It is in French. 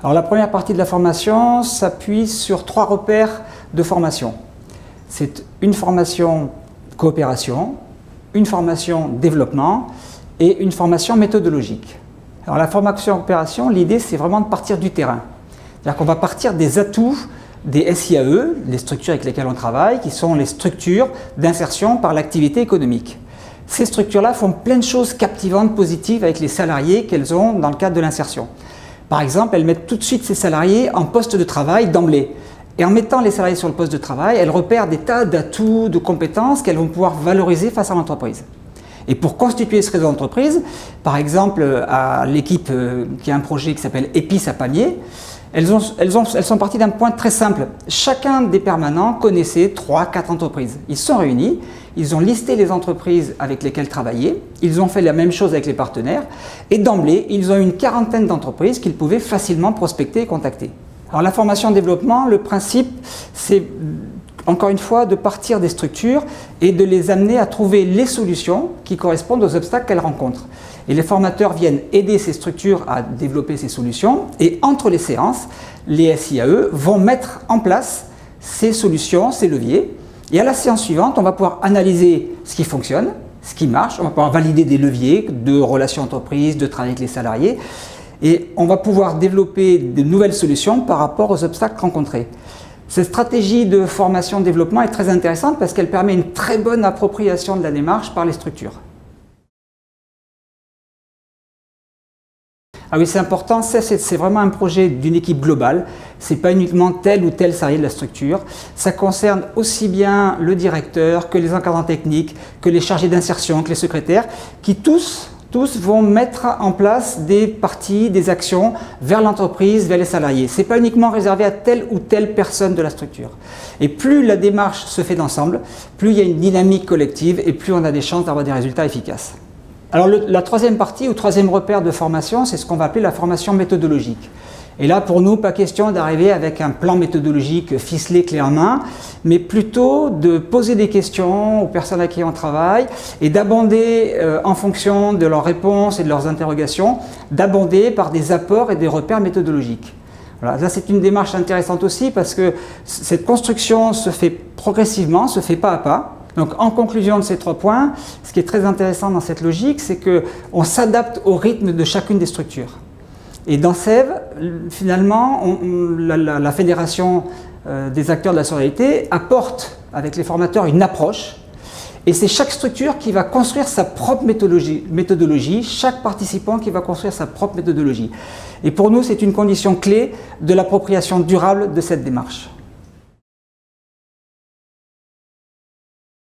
Alors la première partie de la formation s'appuie sur 3 repères de formation. C'est une formation coopération, une formation développement et une formation méthodologique. Alors la formation coopération, l'idée c'est vraiment de partir du terrain. C'est-à-dire qu'on va partir des atouts des SIAE, les structures avec lesquelles on travaille, qui sont les structures d'insertion par l'activité économique. Ces structures-là font plein de choses captivantes, positives avec les salariés qu'elles ont dans le cadre de l'insertion. Par exemple, elles mettent tout de suite ces salariés en poste de travail d'emblée. Et en mettant les salariés sur le poste de travail, elles repèrent des tas d'atouts, de compétences qu'elles vont pouvoir valoriser face à l'entreprise. Et pour constituer ce réseau d'entreprise, par exemple, à l'équipe qui a un projet qui s'appelle Épices à panier, elles sont parties d'un point très simple. Chacun des permanents connaissait 3-4 entreprises. Ils se sont réunis, ils ont listé les entreprises avec lesquelles travailler, ils ont fait la même chose avec les partenaires, et d'emblée, ils ont eu une quarantaine d'entreprises qu'ils pouvaient facilement prospecter et contacter. Alors la formation développement, le principe, c'est encore une fois de partir des structures et de les amener à trouver les solutions qui correspondent aux obstacles qu'elles rencontrent. Et les formateurs viennent aider ces structures à développer ces solutions et entre les séances, les SIAE vont mettre en place ces solutions, ces leviers. Et à la séance suivante, on va pouvoir analyser ce qui fonctionne, ce qui marche, on va pouvoir valider des leviers de relations entreprises, de travail avec les salariés et on va pouvoir développer de nouvelles solutions par rapport aux obstacles rencontrés. Cette stratégie de formation-développement est très intéressante parce qu'elle permet une très bonne appropriation de la démarche par les structures. Ah oui, c'est important, c'est vraiment un projet d'une équipe globale, ce n'est pas uniquement tel ou tel salarié de la structure, ça concerne aussi bien le directeur que les encadrants techniques, que les chargés d'insertion, que les secrétaires, qui tous vont mettre en place des parties, des actions vers l'entreprise, vers les salariés. Ce n'est pas uniquement réservé à telle ou telle personne de la structure. Et plus la démarche se fait d'ensemble, plus il y a une dynamique collective et plus on a des chances d'avoir des résultats efficaces. Alors la troisième partie ou troisième repère de formation, c'est ce qu'on va appeler la formation méthodologique. Et là, pour nous, pas question d'arriver avec un plan méthodologique ficelé, clé en main, mais plutôt de poser des questions aux personnes avec qui on travaille et d'abonder, en fonction de leurs réponses et de leurs interrogations, d'abonder par des apports et des repères méthodologiques. Voilà, là, c'est une démarche intéressante aussi parce que cette construction se fait progressivement, se fait pas à pas. Donc en conclusion de ces 3 points, ce qui est très intéressant dans cette logique, c'est qu'on s'adapte au rythme de chacune des structures. Et dans SEV, finalement, la fédération des acteurs de la solidarité apporte avec les formateurs une approche et c'est chaque structure qui va construire sa propre méthodologie, chaque participant qui va construire sa propre méthodologie. Et pour nous, c'est une condition clé de l'appropriation durable de cette démarche.